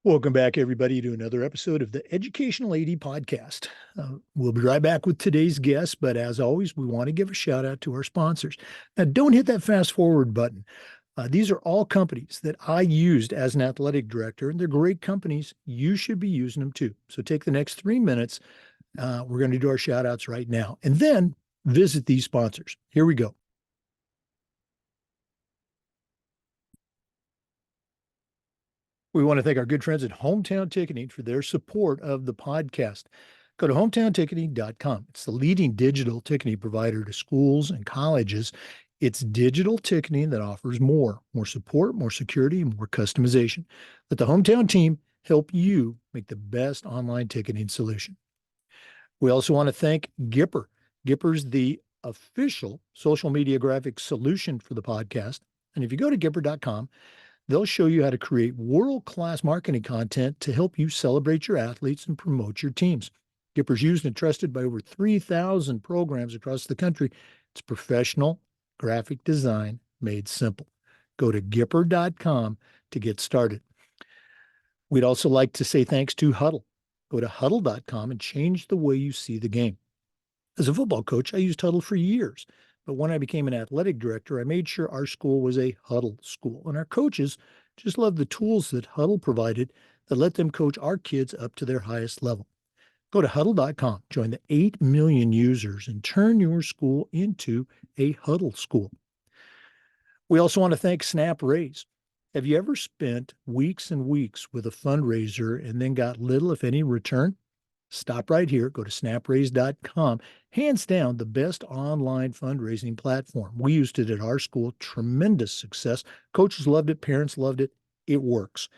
Welcome back, everybody, to another episode of the Educational AD Podcast. We'll be right back with today's guest, but as always, we want to give a shout out to our sponsors. Now, don't hit that fast forward button. These are all companies that I used as an athletic director, and they're great companies. You should be using them too. So take the next 3 minutes. We're going to do our shout outs right now, and then visit these sponsors. Here we go. We want to thank our good friends at Hometown Ticketing for their support of the podcast. Go to hometownticketing.com. It's the leading digital ticketing provider to schools and colleges. It's digital ticketing that offers more support, more security, and more customization. Let the Hometown team help you make the best online ticketing solution. We also want to thank Gipper. Gipper's the official social media graphics solution for the podcast. And if you go to Gipper.com, they'll show you how to create world-class marketing content to help you celebrate your athletes and promote your teams. Gipper's used and trusted by over 3,000 programs across the country. It's professional graphic design made simple. Go to Gipper.com to get started. We'd also like to say thanks to Huddle. Go to Huddle.com and change the way you see the game. As a football coach, I used Huddle for years. But when I became an athletic director, I made sure our school was a Huddle school. And our coaches just loved the tools that Huddle provided that let them coach our kids up to their highest level. Go to Huddle.com, join the 8 million users, and turn your school into a Huddle school. We also want to thank Snap Raise. Have you ever spent weeks and weeks with a fundraiser and then got little, if any, return? Stop right here. Go to snapraise.com. Hands down, the best online fundraising platform. We used it at our school. Tremendous success. Coaches loved it. Parents loved it. It works.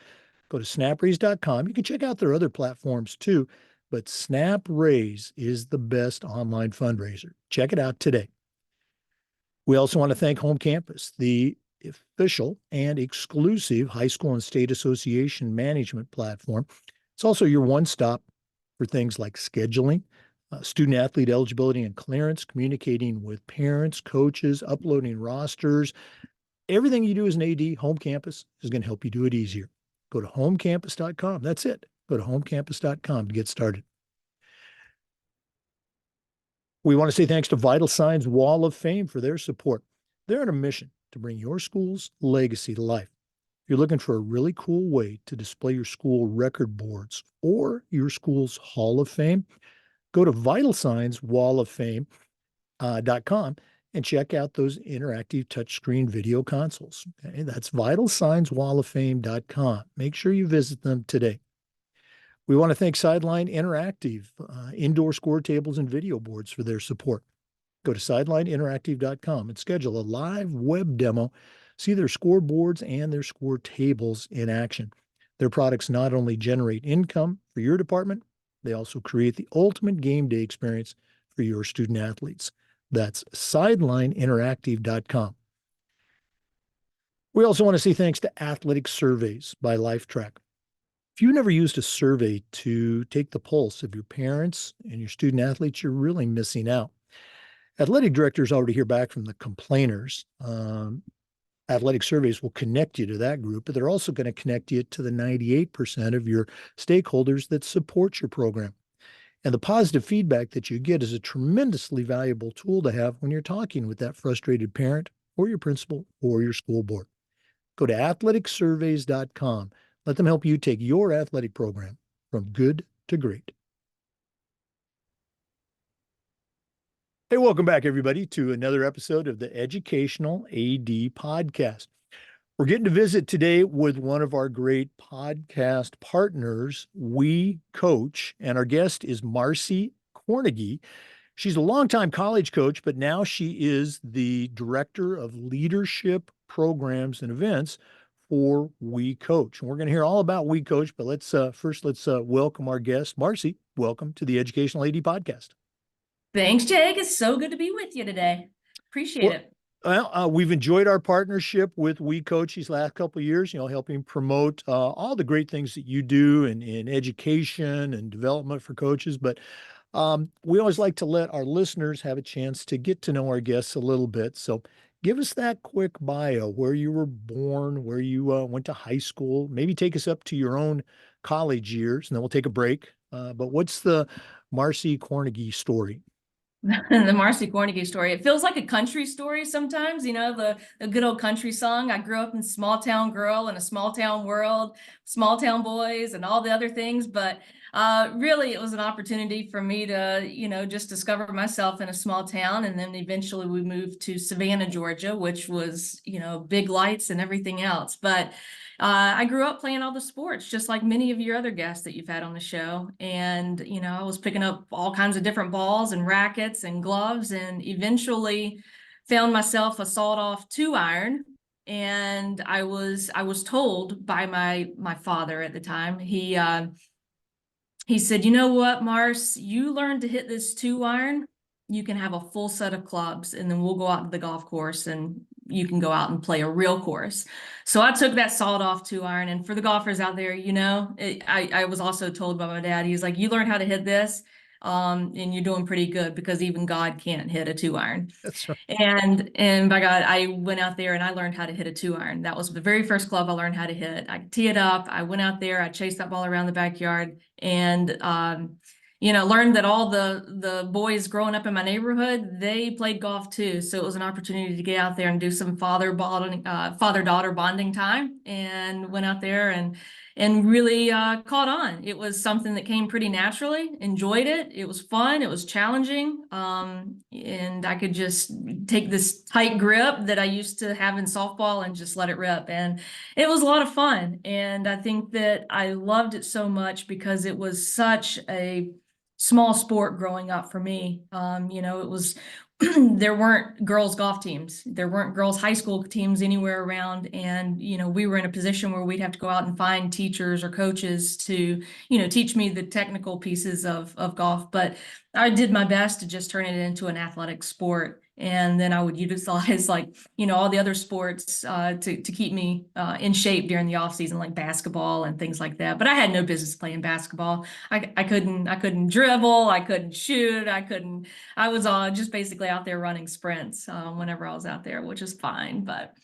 Go to snapraise.com. You can check out their other platforms too, but SnapRaise is the best online fundraiser. Check it out today. We also want to thank Home Campus, the official and exclusive high school and state association management platform. It's also your one-stop for things like scheduling, student athlete eligibility and clearance, communicating with parents, coaches, uploading rosters. Everything you do as an AD, Home Campus is going to help you do it easier. Go to homecampus.com. That's it. Go to homecampus.com to get started. We want to say thanks to Vital Signs Wall of Fame for their support. They're on a mission to bring your school's legacy to life. If you're looking for a really cool way to display your school record boards or your school's Hall of Fame, go to vitalsignswalloffame.com and check out those interactive touchscreen video consoles. Okay, that's vitalsignswalloffame.com. Make sure you visit them today. We want to thank Sideline Interactive, indoor score tables and video boards for their support. Go to sidelineinteractive.com and schedule a live web demo. See their scoreboards and their score tables in action. Their products not only generate income for your department, they also create the ultimate game day experience for your student athletes. That's sidelineinteractive.com. We also want to say thanks to Athletic Surveys by LifeTrack. If you've never used a survey to take the pulse of your parents and your student athletes, you're really missing out. Athletic directors already hear back from the complainers. Athletic Surveys will connect you to that group, but they're also going to connect you to the 98% of your stakeholders that support your program. And the positive feedback that you get is a tremendously valuable tool to have when you're talking with that frustrated parent or your principal or your school board. Go to athleticsurveys.com. Let them help you take your athletic program from good to great. Hey, welcome back, everybody, to another episode of the Educational AD Podcast. We're getting to visit today with one of our great podcast partners, WeCOACH, and our guest is Marci Kornegay. She's a longtime college coach, but now she is the Director of Leadership Programs and Events for WeCOACH. And we're going to hear all about WeCOACH, but let's welcome our guest. Marci, welcome to the Educational AD Podcast. Thanks, Jake. It's so good to be with you today. Appreciate it. Well, we've enjoyed our partnership with WeCOACH these last couple of years, helping promote all the great things that you do in education and development for coaches. But we always like to let our listeners have a chance to get to know our guests a little bit. So Give us that quick bio, where you were born, where you went to high school. Maybe take us up to your own college years, and then we'll take a break. But what's the Marci Kornegay story? The Marci Kornegay story. It feels like a country story sometimes, the good old country song. I grew up in small town girl in a small town world, small town boys and all the other things. But really, it was an opportunity for me to, just discover myself in a small town. And then eventually we moved to Savannah, Georgia, which was, big lights and everything else. But I grew up playing all the sports, just like many of your other guests that you've had on the show. And, I was picking up all kinds of different balls and rackets and gloves, and eventually found myself a sawed-off 2-iron. And I was told by my father at the time, he said, "You know what, Mars, you learn to hit this 2-iron, you can have a full set of clubs, and then we'll go out to the golf course and you can go out and play a real course." So I took that sawed off 2-iron. And for the golfers out there, I was also told by my dad, he's like, "You learn how to hit this, and you're doing pretty good, because even God can't hit a 2-iron." That's right. And by God, I went out there and I learned how to hit a 2-iron. That was the very first club I learned how to hit. I could tee it up. I went out there, I chased that ball around the backyard, and learned that all the boys growing up in my neighborhood, they played golf too. So it was an opportunity to get out there and do some father-daughter bonding time, and went out there and really caught on. It was something that came pretty naturally. Enjoyed it. It was fun. It was challenging. And I could just take this tight grip that I used to have in softball and just let it rip. And it was a lot of fun. And I think that I loved it so much because it was such a small sport growing up for me. It was there weren't girls golf teams. There weren't girls high school teams anywhere around. And, we were in a position where we'd have to go out and find teachers or coaches to, teach me the technical pieces of golf. But I did my best to just turn it into an athletic sport. And then I would utilize all the other sports to keep me in shape during the off season, like basketball and things like that. But I had no business playing basketball. I couldn't dribble. I couldn't shoot. I was just basically out there running sprints whenever I was out there, which is fine. But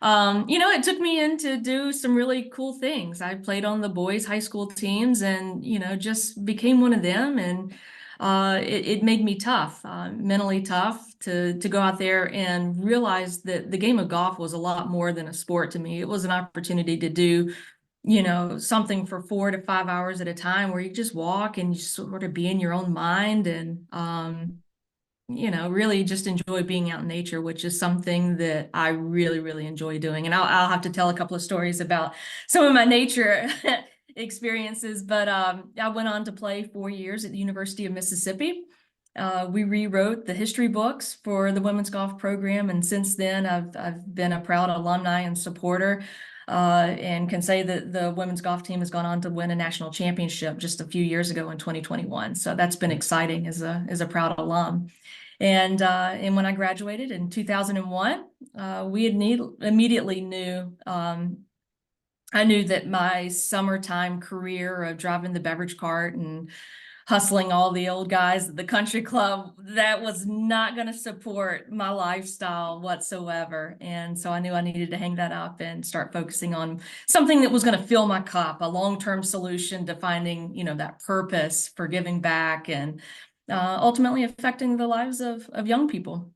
it took me in to do some really cool things. I played on the boys' high school teams, and just became one of them. And it made me tough, mentally tough, to go out there and realize that the game of golf was a lot more than a sport to me. It was an opportunity to do something for 4 to 5 hours at a time, where you just walk and you sort of be in your own mind, and really just enjoy being out in nature, which is something that I really, really enjoy doing. And I'll have to tell a couple of stories about some of my nature experiences. But I went on to play 4 years at the University of Mississippi. We rewrote the history books for the women's golf program, and since then I've been a proud alumni and supporter. And can say that the women's golf team has gone on to win a national championship just a few years ago in 2021. So that's been exciting as a proud alum. And when I graduated in 2001, we immediately knew, I knew that my summertime career of driving the beverage cart and hustling all the old guys at the country club, that was not going to support my lifestyle whatsoever. And so I knew I needed to hang that up and start focusing on something that was going to fill my cup, a long-term solution to finding, that purpose for giving back, and ultimately affecting the lives of young people.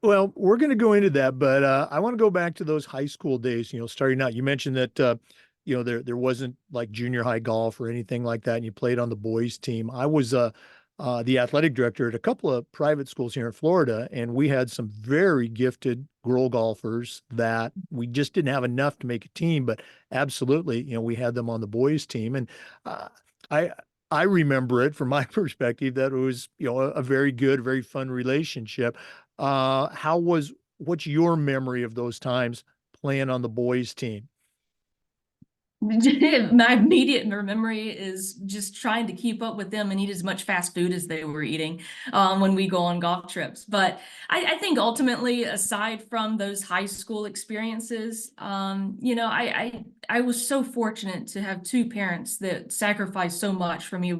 Well, we're going to go into that, but I want to go back to those high school days. Starting out, you mentioned that there wasn't like junior high golf or anything like that, and you played on the boys team. I was the athletic director at a couple of private schools here in Florida, and we had some very gifted girl golfers that we just didn't have enough to make a team, but absolutely, we had them on the boys team. And I I remember it from my perspective that it was, a very good, very fun relationship. What's your memory of those times playing on the boys team? My immediate memory is just trying to keep up with them and eat as much fast food as they were eating when we go on golf trips. But I think ultimately, aside from those high school experiences, I was so fortunate to have two parents that sacrificed so much for me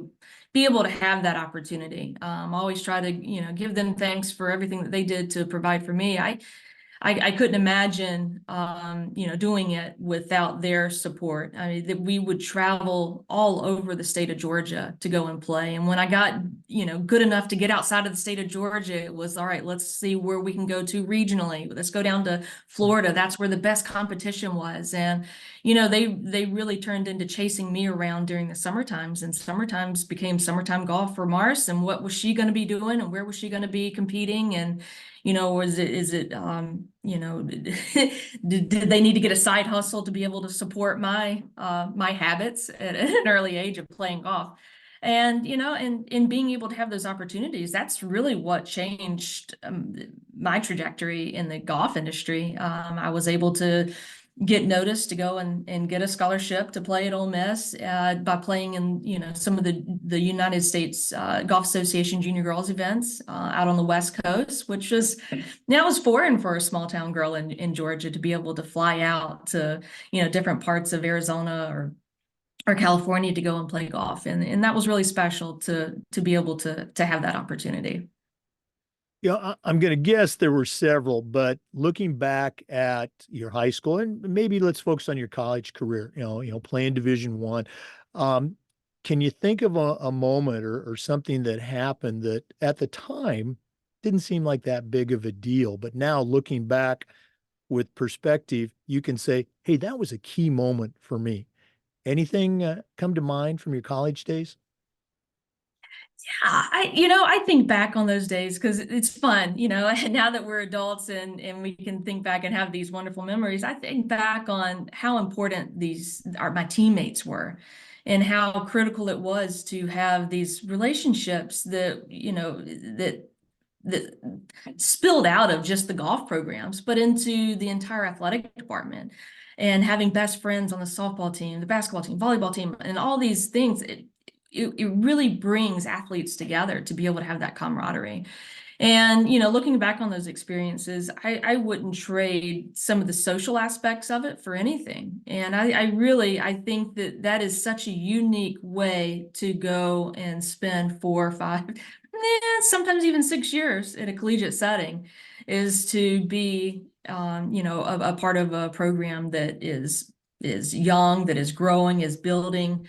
be able to have that opportunity. Always try to, give them thanks for everything that they did to provide for me. I couldn't imagine, doing it without their support. I mean, that we would travel all over the state of Georgia to go and play. And when I got, good enough to get outside of the state of Georgia, it was, all right, let's see where we can go to regionally. Let's go down to Florida. That's where the best competition was. And, they really turned into chasing me around during the summer times, and summer times became summertime golf for Mars. And what was she going to be doing, and where was she going to be competing? And, is it, did they need to get a side hustle to be able to support my habits at an early age of playing golf? And, and being able to have those opportunities, that's really what changed my trajectory in the golf industry. I was able to get noticed to go and get a scholarship to play at Ole Miss by playing in, some of the United States Golf Association junior girls events out on the West Coast, which was, that was foreign for a small town girl in Georgia to be able to fly out to, different parts of Arizona or California to go and play golf. And that was really special to be able to have that opportunity. Yeah, I'm going to guess there were several, but looking back at your high school, and maybe let's focus on your college career, playing Division I. Can you think of a moment or something that happened that at the time didn't seem like that big of a deal, but now looking back with perspective, you can say, hey, that was a key moment for me. Anything come to mind from your college days? Yeah, I think back on those days because it's fun, and now that we're adults and we can think back and have these wonderful memories. I think back on how important my teammates were, and how critical it was to have these relationships that, that spilled out of just the golf programs, but into the entire athletic department. And having best friends on the softball team, the basketball team, volleyball team, and all these things, it really brings athletes together to be able to have that camaraderie. And, looking back on those experiences, I wouldn't trade some of the social aspects of it for anything. And I think that is such a unique way to go and spend 4 or 5, sometimes even 6 years in a collegiate setting, is to be, a part of a program that is young, that is growing, is building.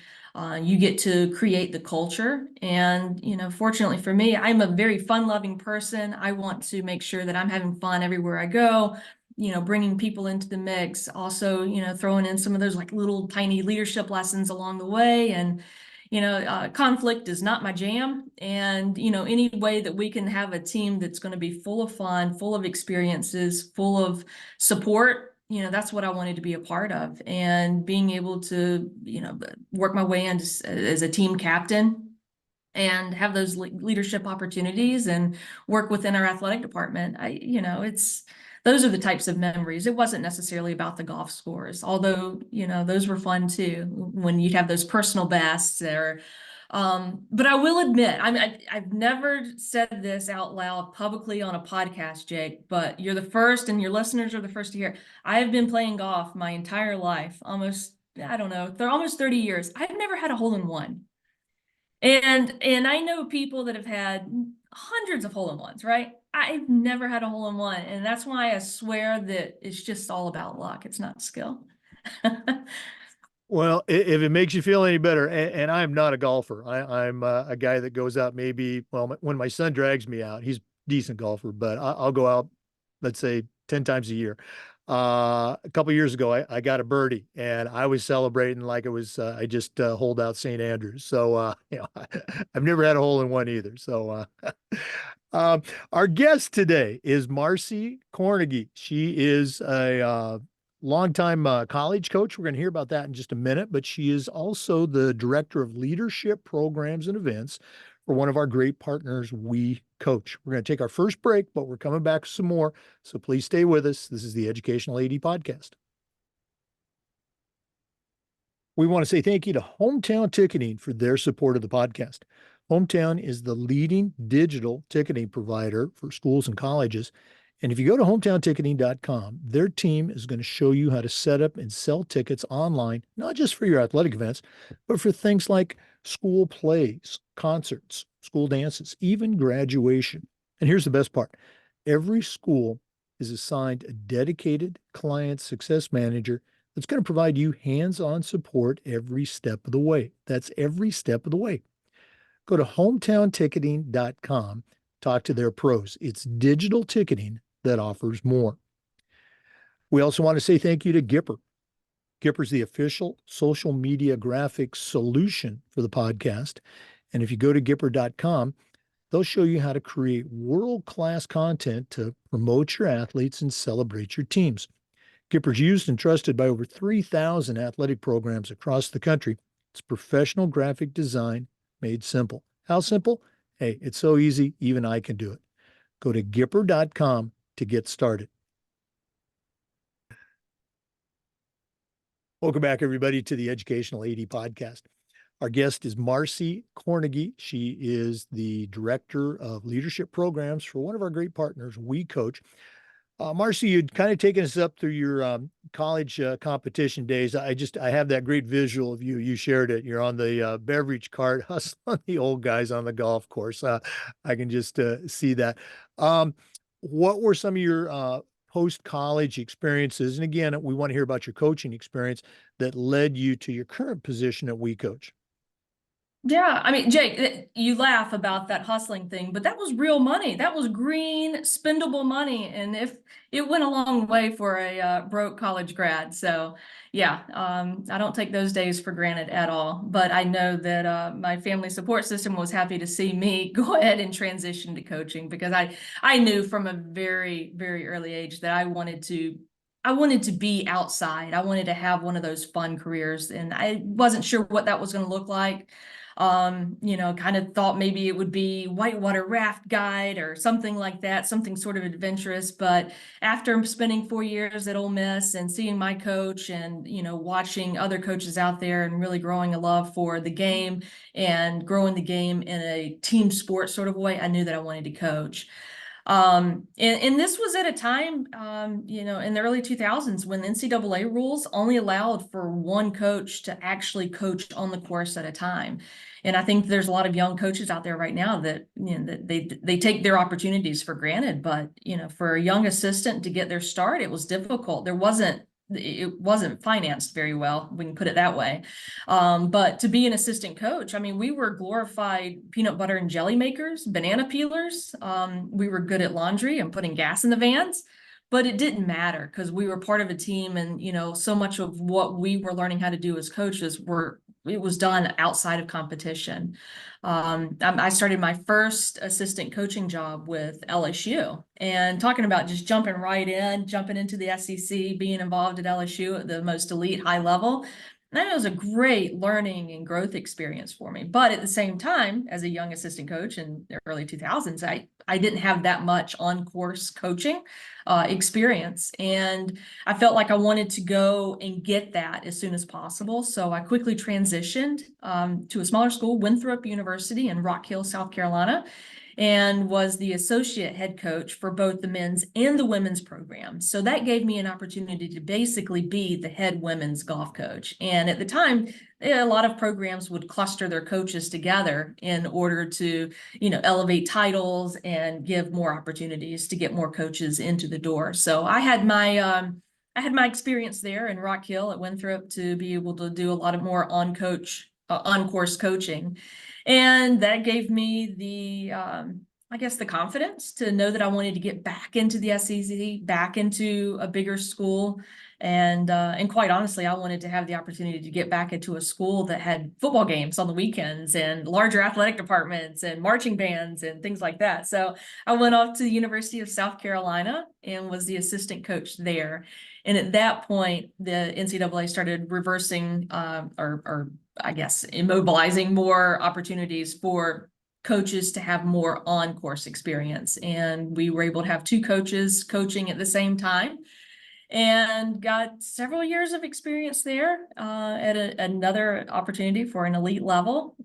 You get to create the culture. And, fortunately for me, I'm a very fun-loving person. I want to make sure that I'm having fun everywhere I go, bringing people into the mix, also, throwing in some of those like little tiny leadership lessons along the way. And, conflict is not my jam. And, any way that we can have a team that's going to be full of fun, full of experiences, full of support, that's what I wanted to be a part of. And being able to, work my way in as a team captain and have those leadership opportunities and work within our athletic department. Those are the types of memories. It wasn't necessarily about the golf scores, although, those were fun too, when you'd have those personal bests there. But I will admit, I've never said this out loud publicly on a podcast, Jake, but you're the first and your listeners are the first to hear. I have been playing golf my entire life, I don't know, they're almost 30 years. I've never had a hole-in-one. And I know people that have had hundreds of hole-in-ones, right? I've never had a hole-in-one. And that's why I swear that it's just all about luck. It's not skill. Well, if it makes you feel any better, and I'm not a golfer, I'm a guy that goes out maybe, well, when my son drags me out, he's a decent golfer, but I'll go out, let's say 10 times a year. A couple of years ago, I got a birdie and I was celebrating like it was, I just holed out St. Andrews. So, I've never had a hole in one either. So, our guest today is Marci Kornegay. She is a longtime college coach. We're going to hear about that in just a minute, but she is also the director of leadership programs and events for one of our great partners, WeCOACH. We're going to take our first break, but we're coming back some more. So please stay with us. This is the Educational AD Podcast. We want to say thank you to Hometown Ticketing for their support of the podcast. Hometown is the leading digital ticketing provider for schools and colleges. And if you go to hometownticketing.com, their team is going to show you how to set up and sell tickets online, not just for your athletic events, but for things like school plays, concerts, school dances, even graduation. And here's the best part: every school is assigned a dedicated client success manager that's going to provide you hands on support every step of the way. That's every step of the way. Go to hometownticketing.com, talk to their pros. It's digital ticketing that offers more. We also want to say thank you to Gipper. Gipper's the official social media graphics solution for the podcast. And if you go to Gipper.com, they'll show you how to create world-class content to promote your athletes and celebrate your teams. Gipper's used and trusted by over 3,000 athletic programs across the country. It's professional graphic design made simple. How simple? Hey, it's so easy, even I can do it. Go to Gipper.com to get started. Welcome back, everybody, to the Educational AD Podcast. Our guest is Marci Kornegay. She is the Director of Leadership Programs for one of our great partners, WeCOACH. Marci, you'd kind of taken us up through your college competition days. I have that great visual of you. You shared it. You're on the beverage cart, hustling the old guys on the golf course. I can just see that. What were some of your post-college experiences? And again, we want to hear about your coaching experience that led you to your current position at WeCOACH. Yeah, I mean, Jake, you laugh about that hustling thing, but that was real money. That was green, spendable money, and if it went a long way for a broke college grad. So, yeah, I don't take those days for granted at all. But I know that my family support system was happy to see me go ahead and transition to coaching because I knew from a very, very early age that I wanted to be outside. I wanted to have one of those fun careers, and I wasn't sure what that was going to look like. Kind of thought maybe it would be whitewater raft guide or something like that, something sort of adventurous. But after spending 4 years at Ole Miss and seeing my coach and, watching other coaches out there and really growing a love for the game and growing the game in a team sport sort of way, I knew that I wanted to coach. And this was at a time, in the early 2000s when the NCAA rules only allowed for one coach to actually coach on the course at a time. And I think there's a lot of young coaches out there right now that, that they take their opportunities for granted. But, for a young assistant to get their start, it was difficult. It wasn't financed very well, we can put it that way. But to be an assistant coach, I mean, we were glorified peanut butter and jelly makers, banana peelers. We were good at laundry and putting gas in the vans, but it didn't matter because we were part of a team. And, so much of what we were learning how to do as coaches it was done outside of competition. I started my first assistant coaching job with LSU, and talking about just jumping into the SEC, being involved at LSU at the most elite high level. That was a great learning and growth experience for me. But at the same time, as a young assistant coach in the early 2000s, I didn't have that much on-course coaching experience. And I felt like I wanted to go and get that as soon as possible. So I quickly transitioned to a smaller school, Winthrop University in Rock Hill, South Carolina, and was the associate head coach for both the men's and the women's program. So that gave me an opportunity to basically be the head women's golf coach. And at the time, a lot of programs would cluster their coaches together in order to, elevate titles and give more opportunities to get more coaches into the door. So I had my experience there in Rock Hill at Winthrop to be able to do a lot of more on-course coaching. And that gave me the confidence to know that I wanted to get back into the SEC, back into a bigger school. And quite honestly, I wanted to have the opportunity to get back into a school that had football games on the weekends and larger athletic departments and marching bands and things like that. So I went off to the University of South Carolina and was the assistant coach there. And at that point, the NCAA started reversing or I guess, immobilizing more opportunities for coaches to have more on-course experience. And we were able to have two coaches coaching at the same time. and got several years of experience there at another opportunity for an elite level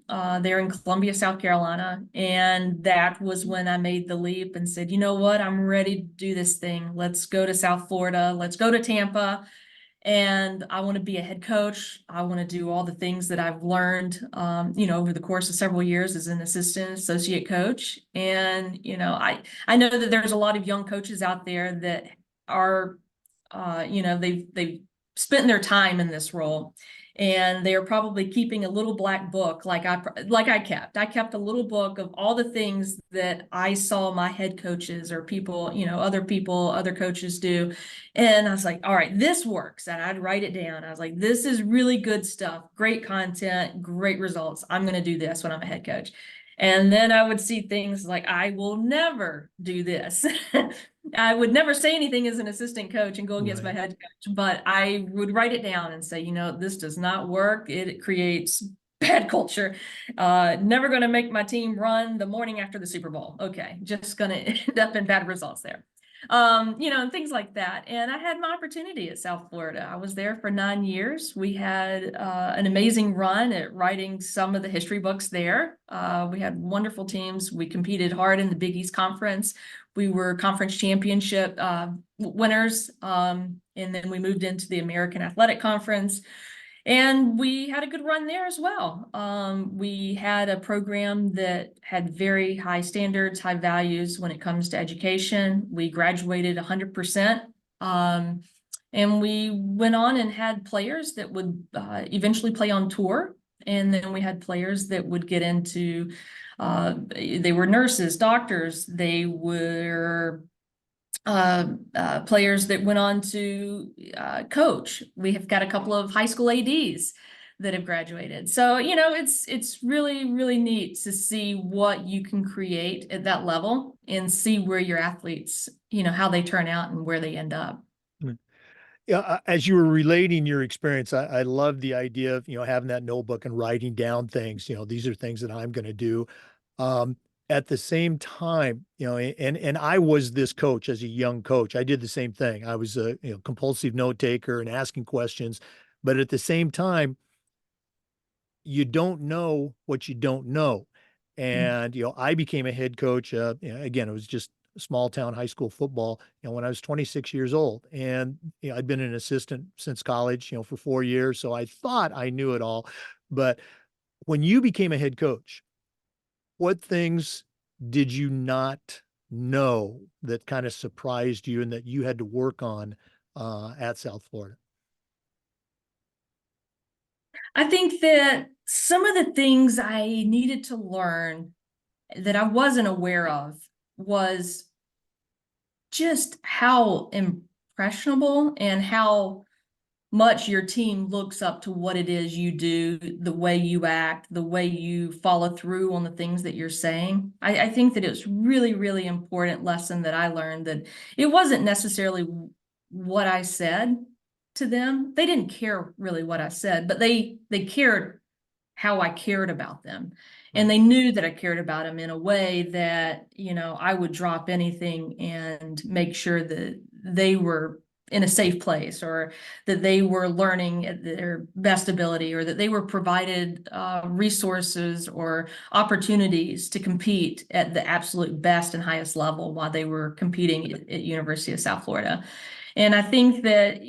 there in Columbia, South Carolina. And that was when I made the leap and said, you know what, I'm ready to do this thing. Let's go to South Florida. Let's go to Tampa. And I want to be a head coach. I want to do all the things that I've learned, over the course of several years as an assistant associate coach. And, I know that there's a lot of young coaches out there that are, they've spent their time in this role, and they're probably keeping a little black book I kept a little book of all the things that I saw my head coaches or people, other coaches do. And I was like, all right, this works. And I'd write it down. I was like, this is really good stuff, great content, great results. I'm going to do this when I'm a head coach. And then I would see things like, I will never do this. I would never say anything as an assistant coach and go against my head coach, but I would write it down and say, this does not work. It creates bad culture. Never going to make my team run the morning after the Super Bowl. Okay, just going to end up in bad results there. And things like that. And I had my opportunity at South Florida. I was there for 9 years. We had an amazing run at writing some of the history books there. We had wonderful teams. We competed hard in the Big East Conference. We were conference championship winners. And then we moved into the American Athletic Conference. And we had a good run there as well. We had a program that had very high standards, high values when it comes to education. We graduated 100%. And we went on and had players that would eventually play on tour. And then we had players that would get into, they were nurses, doctors, they were players that went on to coach. We have got a couple of high school ADs that have graduated. So, it's really, really neat to see what you can create at that level and see where your athletes, how they turn out and where they end up. Yeah, as you were relating your experience, I love the idea of, having that notebook and writing down things, these are things that I'm going to do. At the same time, and I was this coach as a young coach. I did the same thing. I was a compulsive note taker and asking questions, but at the same time, you don't know what you don't know. And I became a head coach. Again, it was just small town high school football. When I was 26 years old, and I'd been an assistant since college. For 4 years, so I thought I knew it all. But when you became a head coach, what things did you not know that kind of surprised you and that you had to work on at South Florida? I think that some of the things I needed to learn that I wasn't aware of was just how impressionable and how much your team looks up to what it is you do, the way you act, the way you follow through on the things that you're saying. I think that it's really, really important lesson that I learned, that it wasn't necessarily what I said to them. They didn't care really what I said, but they cared how I cared about them. And they knew that I cared about them in a way that, I would drop anything and make sure that they were in a safe place, or that they were learning at their best ability, or that they were provided resources or opportunities to compete at the absolute best and highest level while they were competing at University of South Florida. And I think that,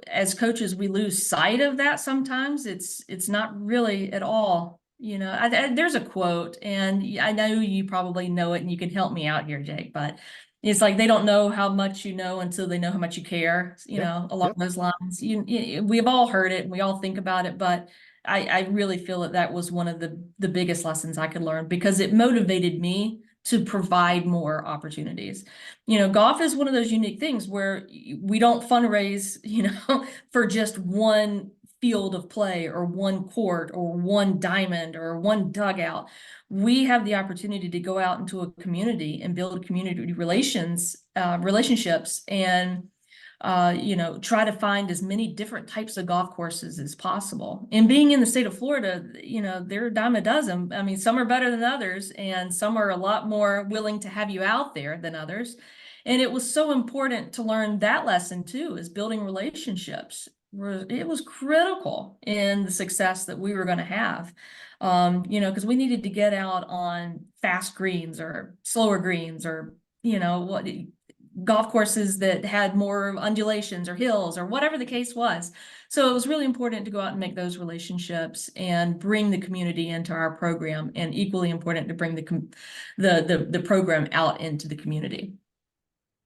as coaches, we lose sight of that sometimes. It's not really at all. There's a quote, and I know you probably know it, and you can help me out here, Jake, but it's like, they don't know how much you know until they know how much you care, along those lines. We've all heard it and we all think about it, but I really feel that was one of the biggest lessons I could learn, because it motivated me to provide more opportunities. Golf is one of those unique things where we don't fundraise, for just one field of play or one court or one diamond or one dugout. We have the opportunity to go out into a community and build community relationships, and try to find as many different types of golf courses as possible. And being in the state of Florida, they're a dime a dozen. I mean, some are better than others, and some are a lot more willing to have you out there than others. And it was so important to learn that lesson too, is building relationships. It was critical in the success that we were going to have. Because we needed to get out on fast greens or slower greens, or, what golf courses that had more undulations or hills or whatever the case was. So it was really important to go out and make those relationships and bring the community into our program, and equally important to bring the program out into the community.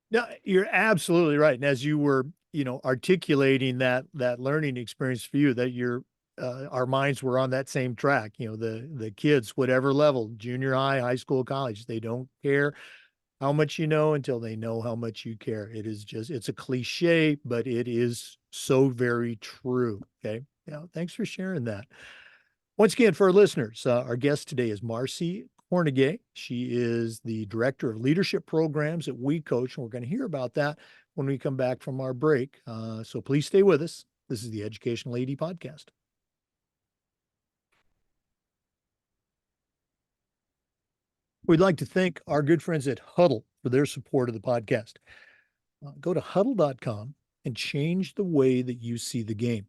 No, you're absolutely right. And as you were, articulating that learning experience for you, that our minds were on that same track. The kids, whatever level, junior high, high school, college, they don't care how much you know until they know how much you care. It's a cliche, but it is so very true. Okay. Yeah. Thanks for sharing that. Once again, for our listeners, our guest today is Marci Kornegay. She is the Director of Leadership Programs at WeCOACH, and we're going to hear about that when we come back from our break. So please stay with us. This is the Educational AD Podcast. We'd like to thank our good friends at Huddle for their support of the podcast. Go to huddle.com and change the way that you see the game.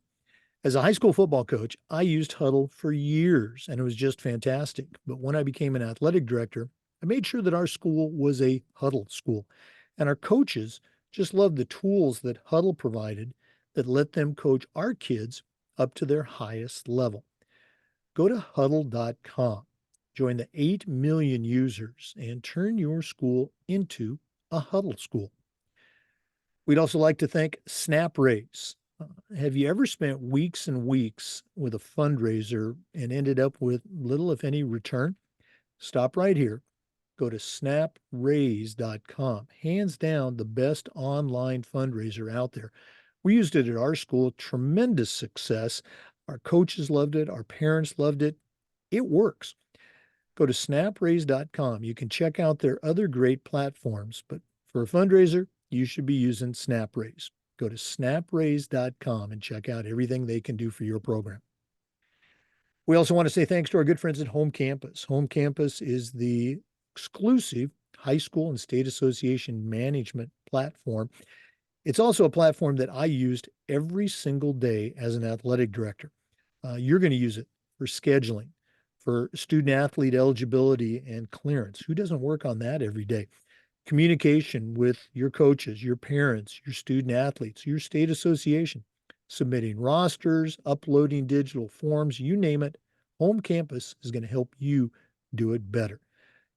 As a high school football coach, I used Huddle for years, and it was just fantastic. But when I became an athletic director, I made sure that our school was a Huddle school. And our coaches just loved the tools that Huddle provided that let them coach our kids up to their highest level. Go to huddle.com, join the 8 million users, and turn your school into a Huddle school. We'd also like to thank SnapRaise. Have you ever spent weeks and weeks with a fundraiser and ended up with little, if any, return? Stop right here. Go to snapraise.com. Hands down, the best online fundraiser out there. We used it at our school, tremendous success. Our coaches loved it. Our parents loved it. It works. Go to snapraise.com. You can check out their other great platforms, but for a fundraiser, you should be using SnapRaise. Go to snapraise.com and check out everything they can do for your program. We also want to say thanks to our good friends at Home Campus. Home Campus is the exclusive high school and state association management platform. It's also a platform that I used every single day as an athletic director. You're going to use it for scheduling, for student athlete eligibility and clearance. Who doesn't work on that every day? Communication with your coaches, your parents, your student athletes, your state association, submitting rosters, uploading digital forms, you name it. Home Campus is going to help you do it better.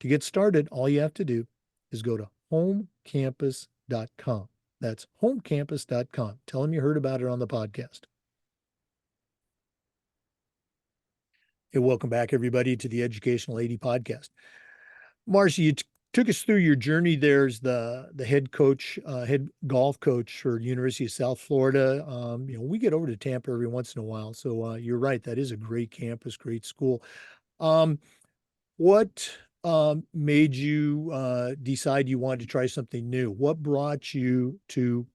To get started, all you have to do is go to homecampus.com. That's homecampus.com. Tell them you heard about it on the podcast. Hey, welcome back, everybody, to the Educational AD Podcast. Marci, you took us through your journey there as the head coach, head golf coach for University of South Florida. We get over to Tampa every once in a while. So you're right. That is a great campus, great school. What made you decide you wanted to try something new? What brought you to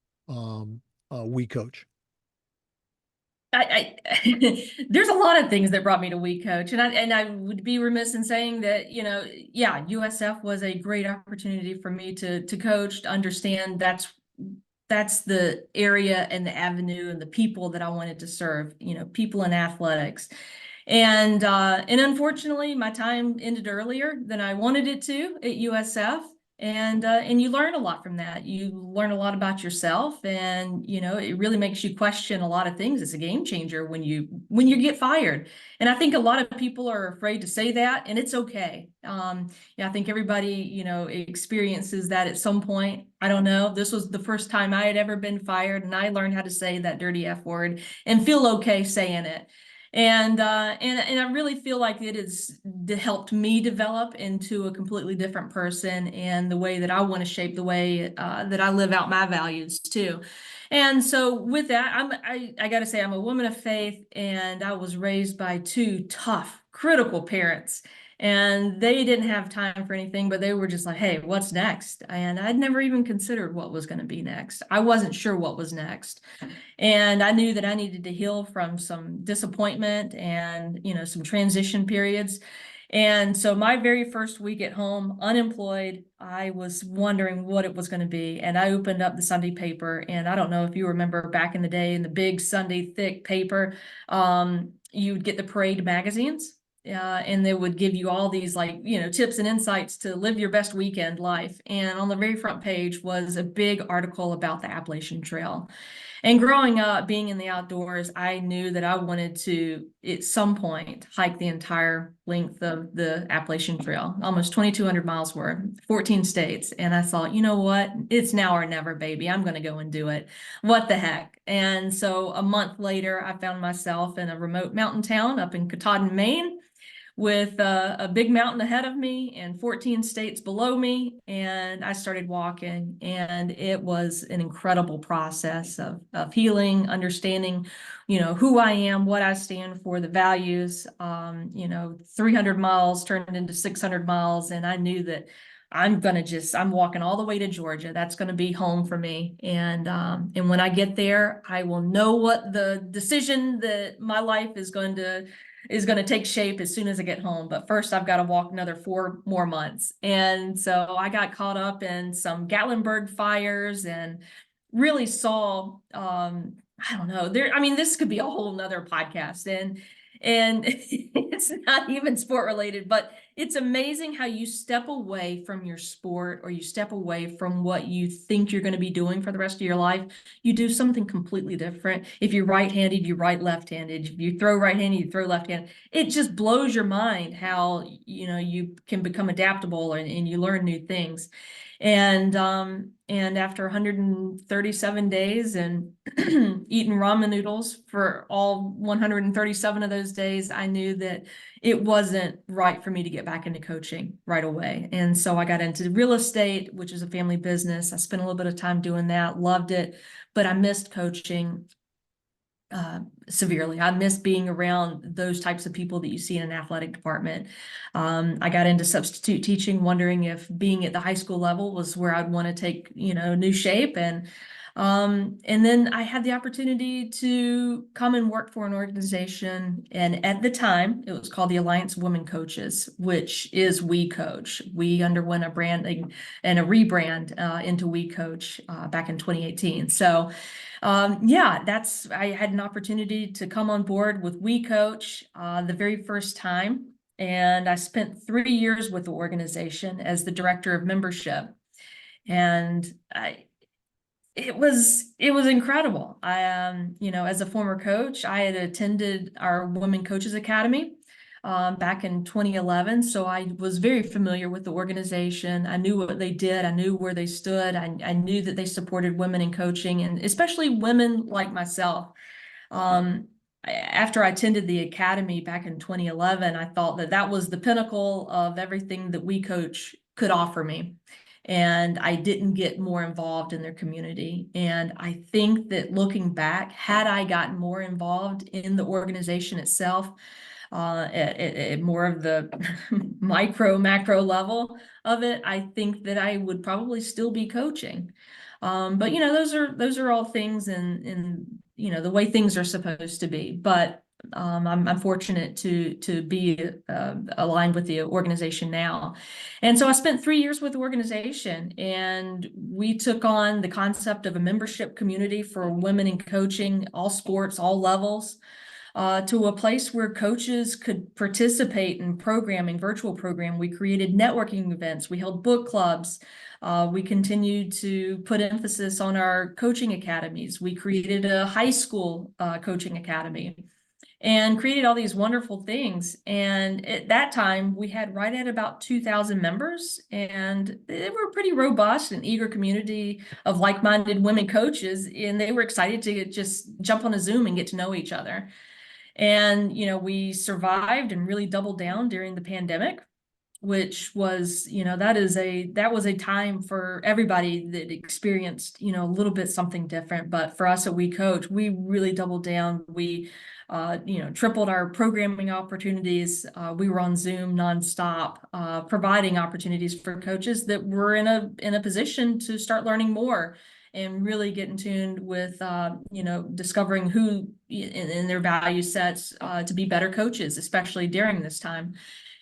WeCOACH? I there's a lot of things that brought me to WeCOACH, and I would be remiss in saying that, yeah, USF was a great opportunity for me to coach, to understand that's the area and the avenue and the people that I wanted to serve, people in athletics. And unfortunately, my time ended earlier than I wanted it to at USF. And you learn a lot from that. You learn a lot about yourself, and it really makes you question a lot of things. It's a game changer when you get fired. And I think a lot of people are afraid to say that, and it's okay. I think everybody experiences that at some point. I don't know. This was the first time I had ever been fired, and I learned how to say that dirty F word and feel okay saying it. And I really feel like it has helped me develop into a completely different person, and the way that I want to shape the way that I live out my values too. And so with that, I got to say, I'm a woman of faith, and I was raised by two tough, critical parents. And they didn't have time for anything, but they were just like, hey, what's next? And I'd never even considered what was going to be next. I wasn't sure what was next. And I knew that I needed to heal from some disappointment and, some transition periods. And so my very first week at home, unemployed, I was wondering what it was going to be. And I opened up the Sunday paper. And I don't know if you remember back in the day in the big Sunday thick paper, you'd get the parade magazines. And they would give you all these tips and insights to live your best weekend life. And on the very front page was a big article about the Appalachian Trail. And growing up, being in the outdoors, I knew that I wanted to, at some point, hike the entire length of the Appalachian Trail, almost 2,200 miles worth, 14 states. And I thought, you know what? It's now or never, baby. I'm going to go and do it. What the heck? And so a month later, I found myself in a remote mountain town up in Katahdin, Maine, with a big mountain ahead of me and 14 states below me. And I started walking, and it was an incredible process of healing, understanding, who I am, what I stand for, the values. 300 miles turned into 600 miles. And I knew that I'm walking all the way to Georgia. That's going to be home for me. And when I get there, I will know what the decision that my life is going to take shape as soon as I get home. But first, I've got to walk another 4 more months. And so I got caught up in some Gatlinburg fires and really saw, I don't know, this could be a whole nother podcast. And it's not even sport related, but it's amazing how you step away from your sport, or you step away from what you think you're going to be doing for the rest of your life. You do something completely different. If you're right-handed, you write left-handed. If you throw right-handed, you throw left-handed. It just blows your mind how, you can become adaptable and you learn new things. And after 137 days and eating ramen noodles for all 137 of those days, I knew that it wasn't right for me to get back into coaching right away. And so I got into real estate, which is a family business. I spent a little bit of time doing that, loved it, but I missed coaching severely. I miss being around those types of people that you see in an athletic department. I got into substitute teaching, wondering if being at the high school level was where I'd want to take, new shape. And then I had the opportunity to come and work for an organization. And at the time, it was called the Alliance of Women Coaches, which is WeCOACH. We underwent a branding and a rebrand into WeCOACH back in 2018. So I had an opportunity to come on board with WeCOACH the very first time. And I spent 3 years with the organization as the director of membership. And it was incredible. As a former coach, I had attended our Women Coaches Academy back in 2011. So I was very familiar with the organization. I knew what they did. I knew where they stood. I knew that they supported women in coaching, and especially women like myself. After I attended the academy back in 2011, I thought that that was the pinnacle of everything that WeCOACH could offer me. And I didn't get more involved in their community. And I think that looking back, had I gotten more involved in the organization itself, at more of the macro level of it, I think that I would probably still be coaching. But those are all things in the way things are supposed to be. But I'm fortunate to be aligned with the organization now. And so I spent 3 years with the organization, and we took on the concept of a membership community for women in coaching, all sports, all levels, to a place where coaches could participate in programming, virtual program. We created networking events. We held book clubs. We continued to put emphasis on our coaching academies. We created a high school coaching academy and created all these wonderful things. And at that time, we had right at about 2,000 members, and they were a pretty robust and eager community of like-minded women coaches, and they were excited to just jump on a Zoom and get to know each other. And, we survived and really doubled down during the pandemic, which was, that was a time for everybody that experienced, a little bit something different. But for us at WeCOACH, we really doubled down. We, tripled our programming opportunities. We were on Zoom nonstop, providing opportunities for coaches that were in a position to start learning more and really get in tune with, discovering who in their value sets to be better coaches, especially during this time.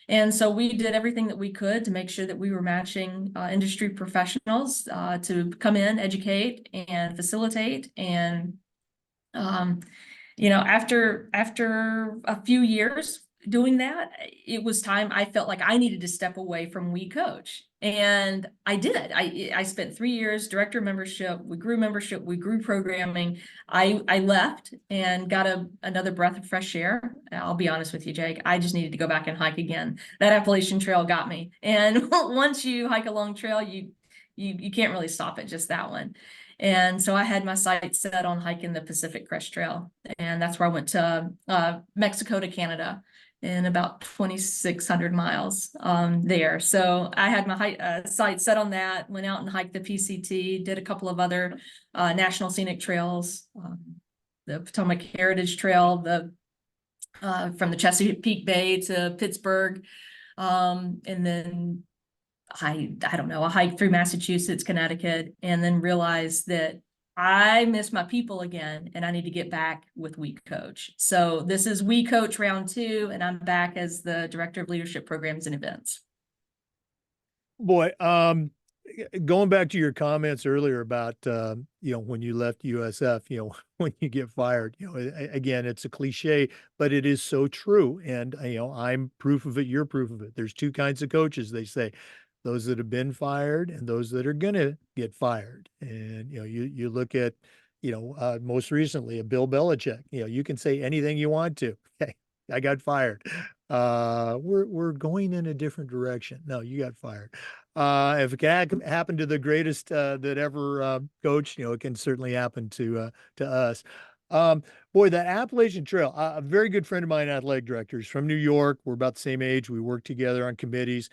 And so we did everything that we could to make sure that we were matching industry professionals to come in, educate, and facilitate. And after a few years doing that, it was time. I felt like I needed to step away from WeCOACH, and I did. I spent 3 years director of membership. We grew membership. We grew programming. I left and got another breath of fresh air. I'll be honest with you, Jake. I just needed to go back and hike again. That Appalachian Trail got me, and once you hike a long trail, you can't really stop it. Just that one. And so I had my sights set on hiking the Pacific Crest Trail. And that's where I went to Mexico to Canada in about 2,600 miles there. So I had my sights set on that, went out and hiked the PCT, did a couple of other national scenic trails, the Potomac Heritage Trail, from the Chesapeake Bay to Pittsburgh. And then I don't know, I hiked through Massachusetts, Connecticut, and then realized that I miss my people again, and I need to get back with WeCOACH. So this is WeCOACH round 2, and I'm back as the Director of Leadership Programs and Events. Boy, going back to your comments earlier about, when you left USF, when you get fired, again, it's a cliche, but it is so true. And, I'm proof of it. You're proof of it. There's two kinds of coaches, they say, those that have been fired and those that are going to get fired. And, you look at, most recently, a Bill Belichick, you can say anything you want to. Hey, I got fired. We're going in a different direction. No, you got fired. If it can happen to the greatest that ever coached, it can certainly happen to us. Boy, that Appalachian Trail, a very good friend of mine, athletic director, is from New York. We're about the same age. We worked together on committees.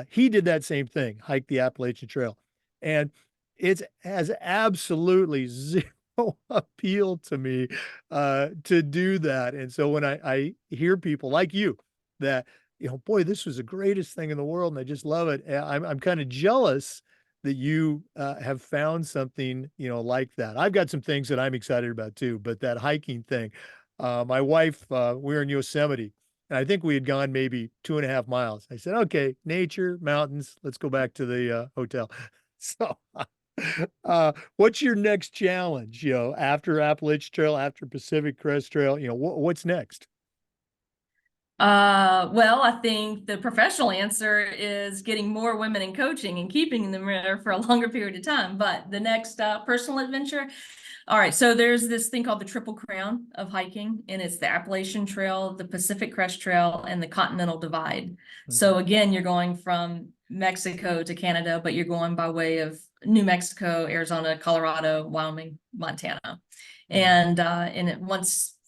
He did that same thing, hiked the Appalachian Trail. And it has absolutely zero appeal to me to do that. And so when I hear people like you that, boy, this was the greatest thing in the world and I just love it. I'm kind of jealous that you have found something, like that. I've got some things that I'm excited about too, but that hiking thing, my wife, we were in Yosemite and I think we had gone maybe 2.5 miles. I said, okay, nature, mountains, let's go back to the hotel. So what's your next challenge, after Appalachian Trail, after Pacific Crest Trail, what's next? Well, I think the professional answer is getting more women in coaching and keeping them there for a longer period of time. But the next personal adventure, all right, so there's this thing called the Triple Crown of hiking, and it's the Appalachian Trail, the Pacific Crest Trail, and the Continental Divide. So again, you're going from Mexico to Canada, but you're going by way of New Mexico, Arizona, Colorado, Wyoming, Montana. And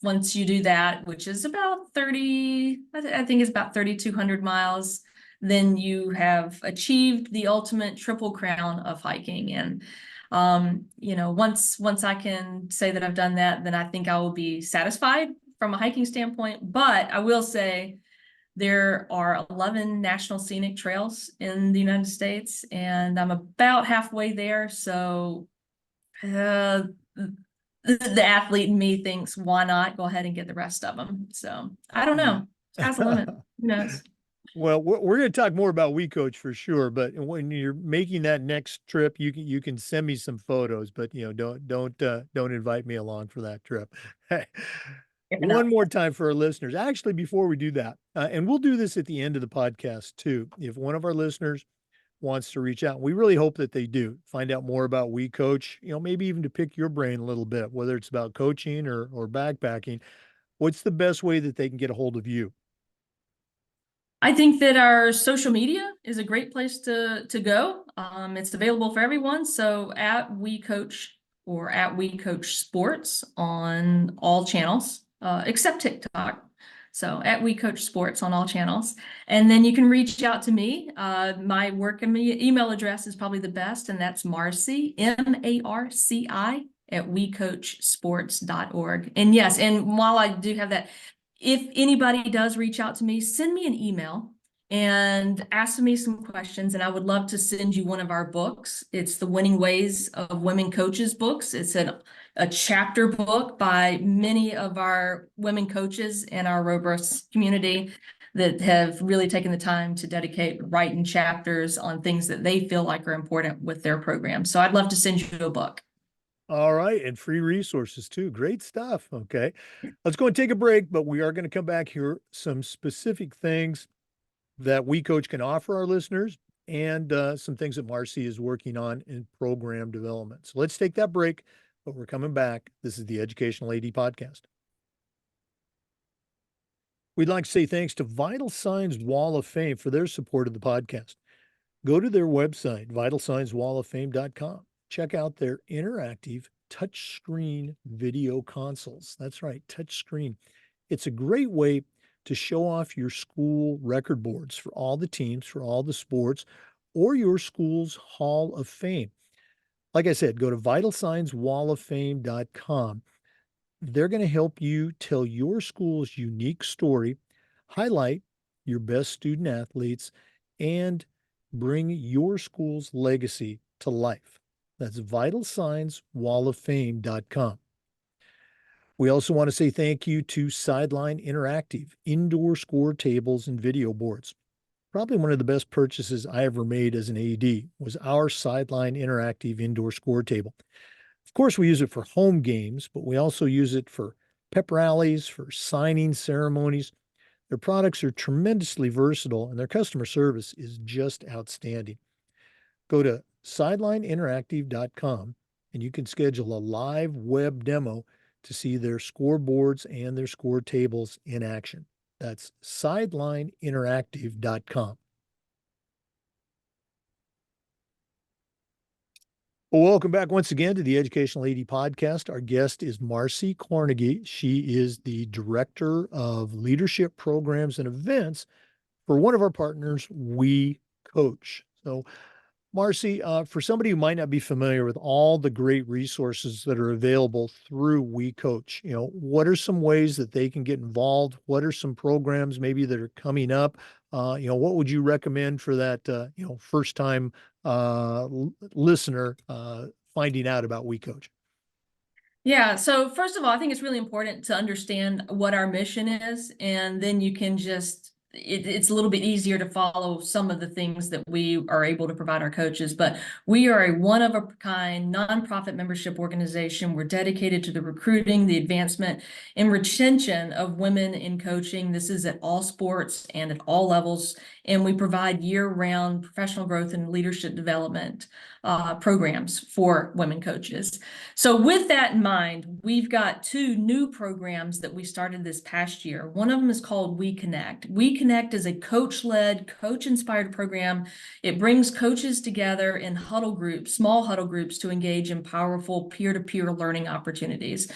once you do that, which is about 30, I think it's about 3,200 miles, then you have achieved the ultimate triple crown of hiking. And once I can say that I've done that, then I think I will be satisfied from a hiking standpoint. But I will say there are 11 national scenic trails in the United States, and I'm about halfway there. So the athlete in me thinks, why not go ahead and get the rest of them? So I don't know. Sky's the limit. Who knows? Well, we're going to talk more about WeCOACH for sure, but when you're making that next trip, you can send me some photos, but don't invite me along for that trip. One more time for our listeners. Actually, before we do that, and we'll do this at the end of the podcast too. If one of our listeners wants to reach out, we really hope that they do find out more about WeCOACH, maybe even to pick your brain a little bit, whether it's about coaching or backpacking. What's the best way that they can get a hold of you? I think that our social media is a great place to go. It's available for everyone. So at WeCOACH or at WeCOACH Sports on all channels, except TikTok. So at WeCOACH Sports on all channels. And then you can reach out to me. My work email address is probably the best, and that's Marci, MARCI, at WeCOACHsports.org. And yes, and while I do have that, if anybody does reach out to me, send me an email and ask me some questions, and I would love to send you one of our books. It's the Winning Ways of Women Coaches books. It's a chapter book by many of our women coaches in our robust community that have really taken the time to dedicate writing chapters on things that they feel like are important with their program. So I'd love to send you a book. All right. And free resources too. Great stuff. Okay. Let's go and take a break, but we are going to come back here. Some specific things that WeCOACH can offer our listeners and some things that Marci is working on in program development. So let's take that break, but we're coming back. This is the Educational AD Podcast. We'd like to say thanks to Vital Signs Wall of Fame for their support of the podcast. Go to their website, vitalsignswalloffame.com. Check out their interactive touchscreen video consoles. That's right, touchscreen. It's a great way to show off your school record boards for all the teams, for all the sports, or your school's Hall of Fame. Like I said, go to vitalsignswalloffame.com. They're going to help you tell your school's unique story, highlight your best student athletes, and bring your school's legacy to life. That's vitalsignswalloffame.com. We also want to say thank you to Sideline Interactive, indoor score tables and video boards. Probably one of the best purchases I ever made as an AD was our Sideline Interactive indoor score table. Of course, we use it for home games, but we also use it for pep rallies, for signing ceremonies. Their products are tremendously versatile, and their customer service is just outstanding. Go to sidelineinteractive.com, and you can schedule a live web demo to see their scoreboards and their score tables in action. That's sidelineinteractive.com. Well, welcome back once again to the Educational AD Podcast. Our guest is Marci Kornegay. She is the Director of Leadership Programs and Events for one of our partners, WeCOACH. So, Marci, for somebody who might not be familiar with all the great resources that are available through WeCOACH, what are some ways that they can get involved? What are some programs maybe that are coming up? What would you recommend for that, first time listener finding out about WeCOACH? Yeah, so first of all, I think it's really important to understand what our mission is, and then you can it's a little bit easier to follow some of the things that we are able to provide our coaches. But we are a one-of-a-kind nonprofit membership organization. We're dedicated to the recruiting, the advancement, and retention of women in coaching. This is at all sports and at all levels, and we provide year-round professional growth and leadership development programs for women coaches. So with that in mind, we've got two new programs that we started this past year. One of them is called WeConnect. WeConnect is a coach-led, coach-inspired program. It brings coaches together in huddle groups, small huddle groups, to engage in powerful peer-to-peer learning opportunities.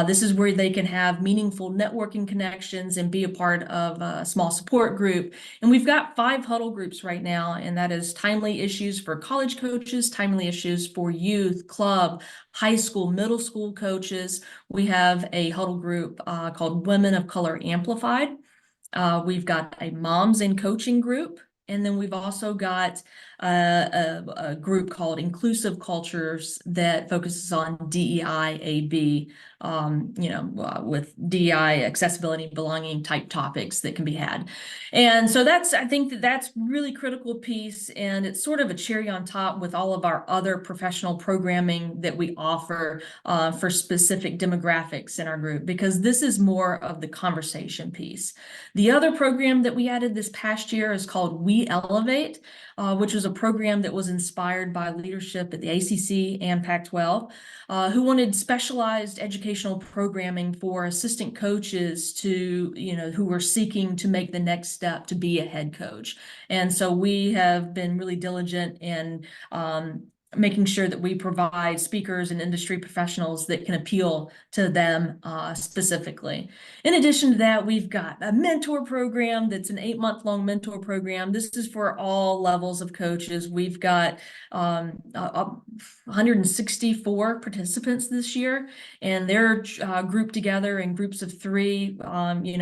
This is where they can have meaningful networking connections and be a part of a small support group. And we've got 5 huddle groups right now, and that is timely issues for college coaches, timely issues for youth, club, high school, middle school coaches. We have a huddle group called Women of Color Amplified. We've got a Moms in Coaching group. And then we've also got a group called Inclusive Cultures that focuses on DEI AB, with DEI, accessibility, belonging type topics that can be had. And so I think that's really critical piece, and it's sort of a cherry on top with all of our other professional programming that we offer for specific demographics in our group, because this is more of the conversation piece. The other program that we added this past year is called We Elevate, which was a program that was inspired by leadership at the ACC and Pac-12, who wanted specialized educational programming for assistant coaches who were seeking to make the next step to be a head coach. And so we have been really diligent in making sure that we provide speakers and industry professionals that can appeal to them specifically. In addition to that, we've got a mentor program that's an 8-month-long mentor program. This is for all levels of coaches. We've got 164 participants this year, and they're grouped together in groups of 3,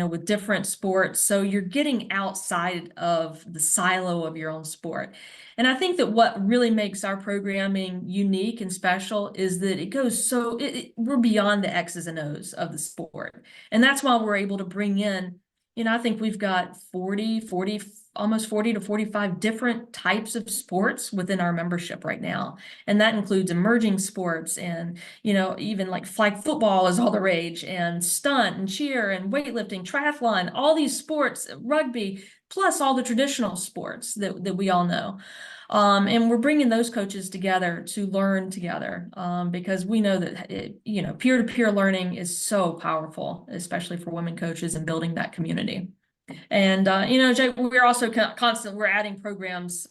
with different sports. So you're getting outside of the silo of your own sport. And I think that what really makes our programming unique and special is that it goes we're beyond the X's and O's of the sport. And that's why we're able to bring in I think we've got 40, almost 40 to 45 different types of sports within our membership right now. And that includes emerging sports and, even like flag football is all the rage, and stunt and cheer and weightlifting, triathlon, all these sports, rugby, plus all the traditional sports that we all know. And we're bringing those coaches together to learn together, because we know that peer-to-peer learning is so powerful, especially for women coaches and building that community. And Jay, we're also we're adding programs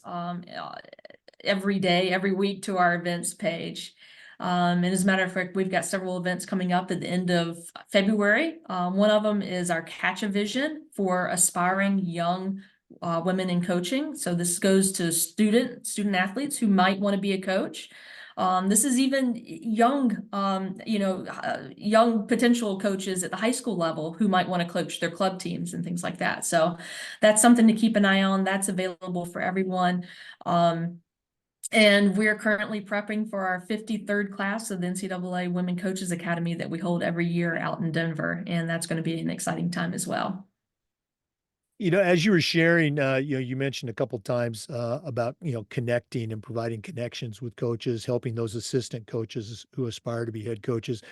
every day, every week to our events page. And as a matter of fact, we've got several events coming up at the end of February. One of them is our Catch a Vision for aspiring young women in coaching. So this goes to student athletes who might want to be a coach. This is even young, young potential coaches at the high school level who might want to coach their club teams and things like that. So that's something to keep an eye on. That's available for everyone. And we're currently prepping for our 53rd class of the NCAA Women Coaches Academy that we hold every year out in Denver. And that's going to be an exciting time as well. As you were sharing, you mentioned a couple times about, connecting and providing connections with coaches, helping those assistant coaches who aspire to be head coaches.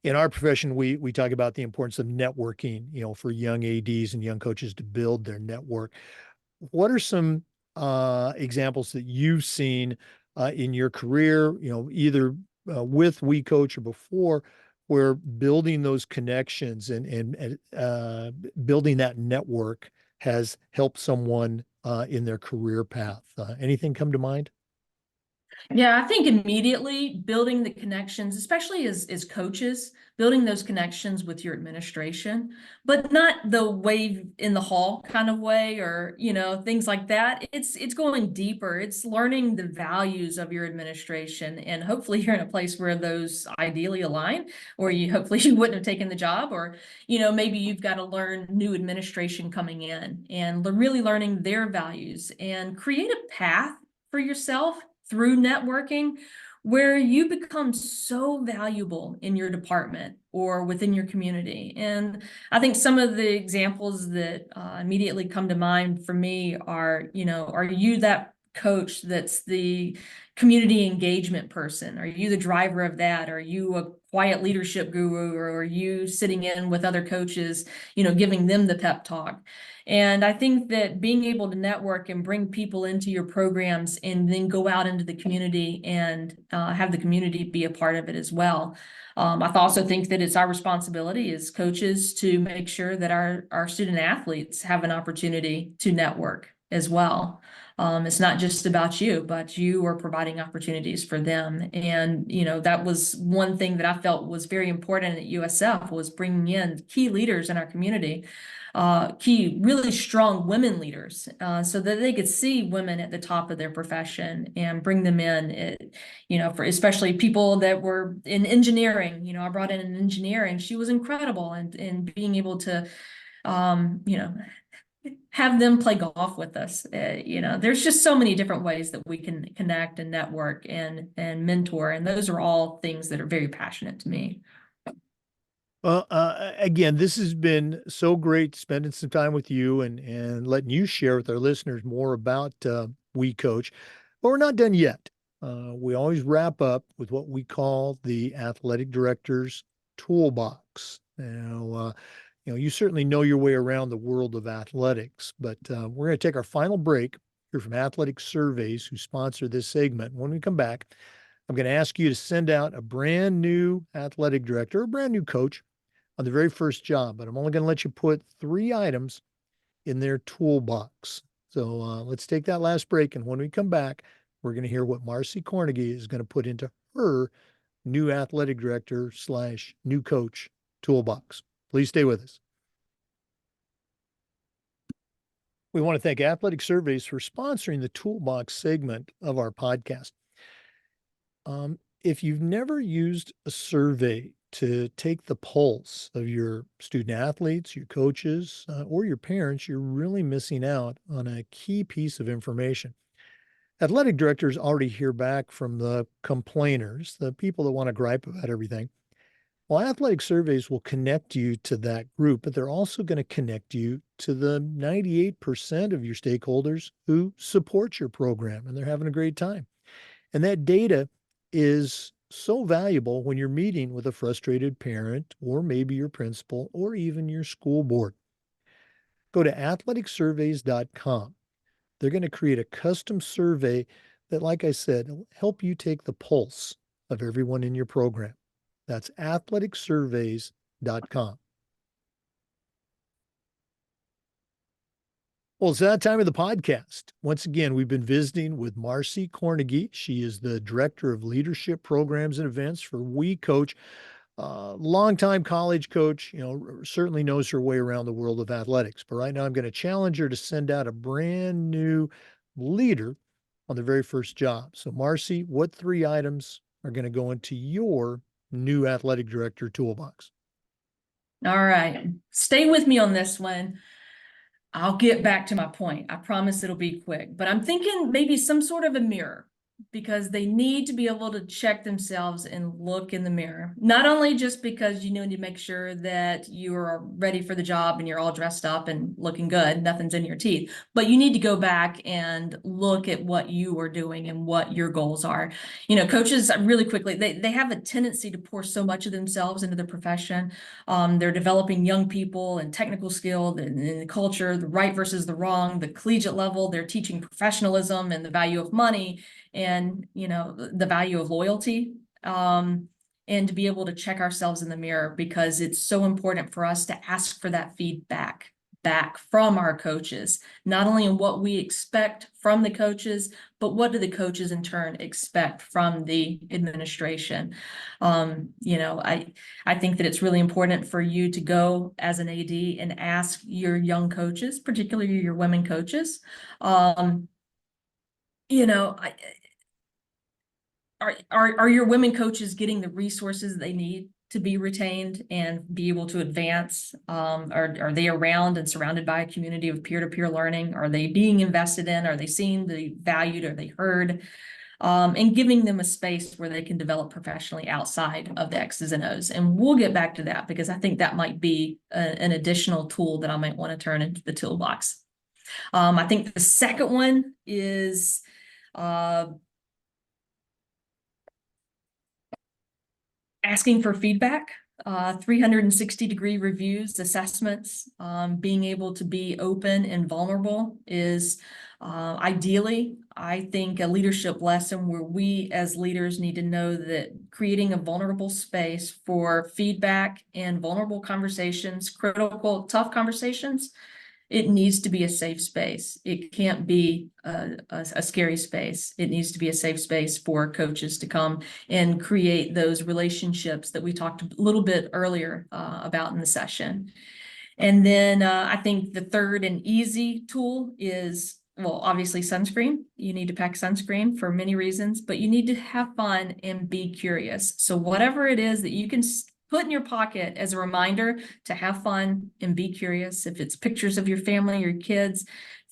In our profession, we talk about the importance of networking, for young ADs and young coaches to build their network. What are some examples that you've seen in your career, either with WeCOACH or before, where building those connections and building that network has helped someone in their career path? Anything come to mind? Yeah, I think immediately building the connections, especially as coaches, building those connections with your administration, but not the wave in the hall kind of way, or, things like that. It's going deeper. It's learning the values of your administration, and hopefully you're in a place where those ideally align, or hopefully you wouldn't have taken the job, or, maybe you've got to learn new administration coming in and really learning their values and create a path for yourself through networking where you become so valuable in your department or within your community. And I think some of the examples that immediately come to mind for me are, are you that coach that's the community engagement person? Are you the driver of that? Are you a quiet leadership guru, or are you sitting in with other coaches, giving them the pep talk? And I think that being able to network and bring people into your programs and then go out into the community and have the community be a part of it as well. I also think that it's our responsibility as coaches to make sure that our student athletes have an opportunity to network as well. It's not just about you, but you are providing opportunities for them. And, that was one thing that I felt was very important at USF, was bringing in key leaders in our community, key, really strong women leaders, so that they could see women at the top of their profession and bring them in, for especially people that were in engineering. I brought in an engineer and she was incredible, and being able to, have them play golf with us. There's just so many different ways that we can connect and network and mentor. And those are all things that are very passionate to me. Well, again, this has been so great spending some time with you and letting you share with our listeners more about WeCOACH. But we're not done yet. We always wrap up with what we call the athletic director's toolbox. You certainly know your way around the world of athletics, but we're going to take our final break here from Athletic Surveys, who sponsor this segment. When we come back, I'm going to ask you to send out a brand new athletic director, a brand new coach, on the very first job, but I'm only going to let you put 3 items in their toolbox. So let's take that last break. And when we come back, we're going to hear what Marci Kornegay is going to put into her new athletic director / new coach toolbox. Please stay with us. We want to thank Athletic Surveys for sponsoring the toolbox segment of our podcast. If you've never used a survey to take the pulse of your student athletes, your coaches, or your parents, you're really missing out on a key piece of information. Athletic directors already hear back from the complainers, the people that want to gripe about everything. Well, athletic surveys will connect you to that group, but they're also going to connect you to the 98% of your stakeholders who support your program and they're having a great time. And that data is so valuable when you're meeting with a frustrated parent or maybe your principal or even your school board. Go to athleticsurveys.com. They're going to create a custom survey that, like I said, will help you take the pulse of everyone in your program. That's athleticsurveys.com. Well, it's that time of the podcast. Once again, we've been visiting with Marci Kornegay. She is the Director of Leadership Programs and Events for WeCOACH. Longtime college coach, certainly knows her way around the world of athletics. But right now, I'm going to challenge her to send out a brand new leader on their very first job. So, Marci, what 3 items are going to go into your new athletic director toolbox? All right, stay with me on this one. I'll get back to my point. I promise it'll be quick, but I'm thinking maybe some sort of a mirror, because they need to be able to check themselves and look in the mirror. Not only just because you need to make sure that you're ready for the job and you're all dressed up and looking good, nothing's in your teeth, but you need to go back and look at what you are doing and what your goals are. Coaches really quickly, they have a tendency to pour so much of themselves into the profession. They're developing young people and technical skill and the culture, the right versus the wrong, the collegiate level. They're teaching professionalism and the value of money and the value of loyalty, and to be able to check ourselves in the mirror, because it's so important for us to ask for that feedback back from our coaches, not only in what we expect from the coaches, but what do the coaches in turn expect from the administration. I think that it's really important for you to go as an AD and ask your young coaches, particularly your women coaches, are your women coaches getting the resources they need to be retained and be able to advance? Are they around and surrounded by a community of peer-to-peer learning? Are they being invested in? Are they seeing the valued? Are they heard? And giving them a space where they can develop professionally outside of the X's and O's. And we'll get back to that, because I think that might be an additional tool that I might want to turn into the toolbox. I think the second one is asking for feedback, 360-degree reviews, assessments, being able to be open and vulnerable is ideally, I think, a leadership lesson where we as leaders need to know that creating a vulnerable space for feedback and vulnerable conversations, critical, tough conversations, it needs to be a safe space. It can't be a scary space. It needs to be a safe space for coaches to come and create those relationships that we talked a little bit earlier about in the session. And then I think the third and easy tool is, well, obviously sunscreen. You need to pack sunscreen for many reasons, but you need to have fun and be curious. So whatever it is that you can put in your pocket as a reminder to have fun and be curious, if it's pictures of your family, your kids,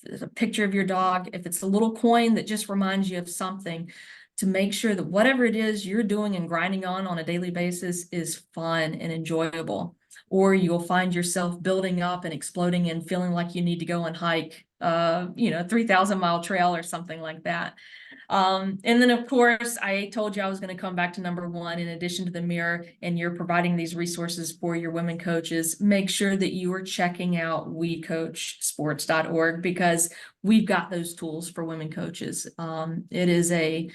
if it's a picture of your dog, if it's a little coin that just reminds you of something, to make sure that whatever it is you're doing and grinding on a daily basis is fun and enjoyable. Or you'll find yourself building up and exploding and feeling like you need to go and hike, 3,000-mile trail or something like that. And then, of course, I told you I was going to come back to number one. In addition to the mirror, and you're providing these resources for your women coaches, make sure that you are checking out WeCoachSports.org, because we've got those tools for women coaches. It is a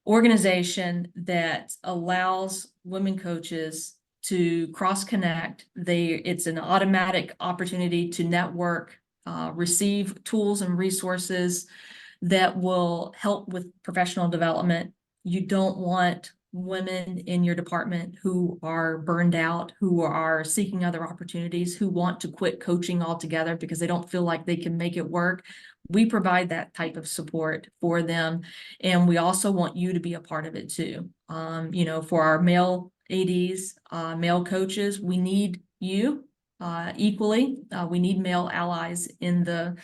organization that allows women coaches to cross-connect. It's an automatic opportunity to network, receive tools and resources that will help with professional development. You don't want women in your department who are burned out, who are seeking other opportunities, who want to quit coaching altogether because they don't feel like they can make it work. We provide that type of support for them. And we also want you to be a part of it too. For our male ADs, male coaches, we need you equally. We need male allies in the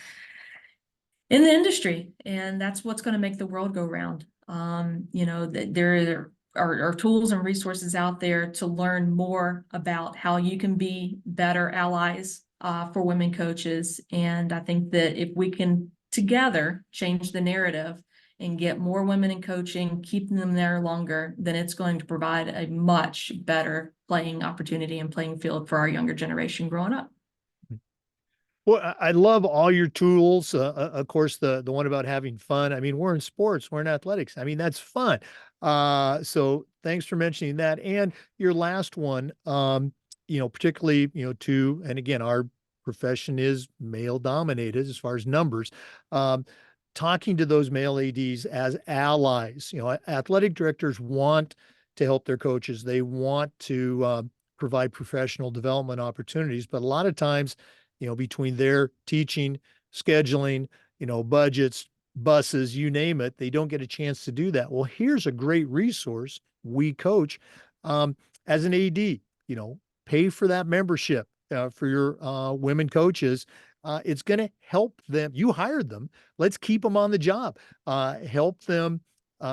industry, and that's what's going to make the world go round. There are are tools and resources out there to learn more about how you can be better allies for women coaches. And I think that if we can together change the narrative and get more women in coaching, keeping them there longer, then it's going to provide a much better playing opportunity and playing field for our younger generation growing up. Well, I love all your tools. Of course, the one about having fun. I mean, we're in sports, we're in athletics. I mean, that's fun. So thanks for mentioning that. And your last one, particularly, and again, our profession is male dominated as far as numbers. Um, Talking to those male ADs as allies. Athletic directors want to help their coaches. They want to provide professional development opportunities, but a lot of times, between their teaching, scheduling, budgets, buses, you name it, they don't get a chance to do that. Well, here's a great resource, WeCOACH, um, as an AD, pay for that membership for your women coaches. It's going to help them. You hired them. Let's keep them on the job. Help them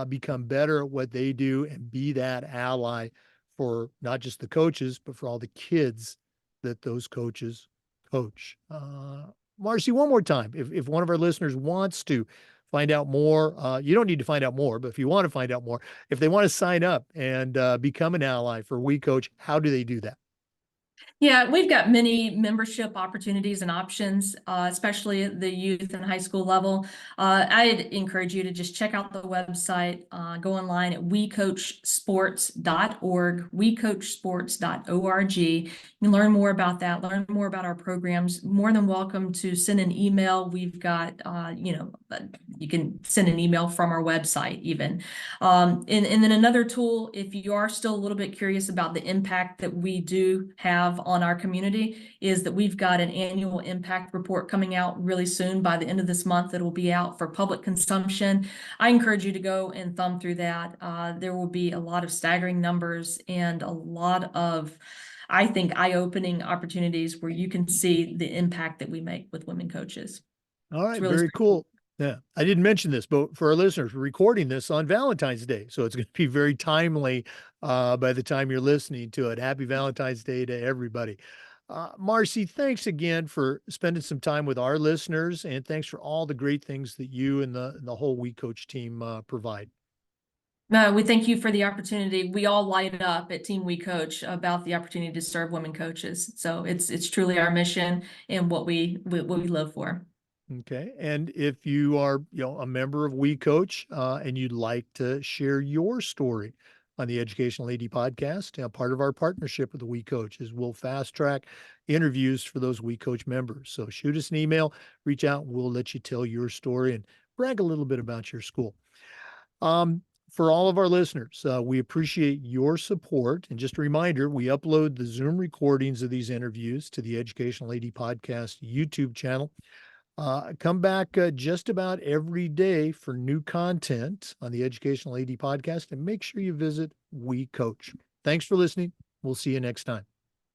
become better at what they do and be that ally for not just the coaches, but for all the kids that those coaches coach. Marci, one more time, if one of our listeners wants to find out more, you don't need to find out more, but if you want to find out more, if they want to sign up and become an ally for WeCOACH, how do they do that? Yeah, we've got many membership opportunities and options, especially at the youth and high school level. I'd encourage you to just check out the website, go online at wecoachsports.org, wecoachsports.org. You can learn more about that, learn more about our programs. More than welcome to send an email. We've got, you can send an email from our website even. And then another tool, if you are still a little bit curious about the impact that we do have on our community, is that we've got an annual impact report coming out really soon. By the end of this month, it will be out for public consumption. I encourage you to go and thumb through that. There will be a lot of staggering numbers and a lot of, I think, eye-opening opportunities where you can see the impact that we make with women coaches. All right, Really very cool. Yeah, I didn't mention this, but for our listeners, we're recording this on Valentine's Day, so it's going to be very timely by the time you're listening to it. Happy Valentine's Day to everybody. Marci, thanks again for spending some time with our listeners, and thanks for all the great things that you and the whole WeCOACH team provide. We thank you for the opportunity. We all light up at Team WeCOACH about the opportunity to serve women coaches. So it's truly our mission and what we live for. Okay. And if you are, a member of WeCOACH and you'd like to share your story on the Educational AD podcast, part of our partnership with the WeCOACH is we'll fast track interviews for those WeCOACH members. So shoot us an email, reach out, and we'll let you tell your story and brag a little bit about your school. For all of our listeners, we appreciate your support. And just a reminder, we upload the Zoom recordings of these interviews to the Educational AD podcast YouTube channel. Come back just about every day for new content on the Educational AD podcast, and make sure you visit WeCOACH. Thanks for listening. We'll see you next time.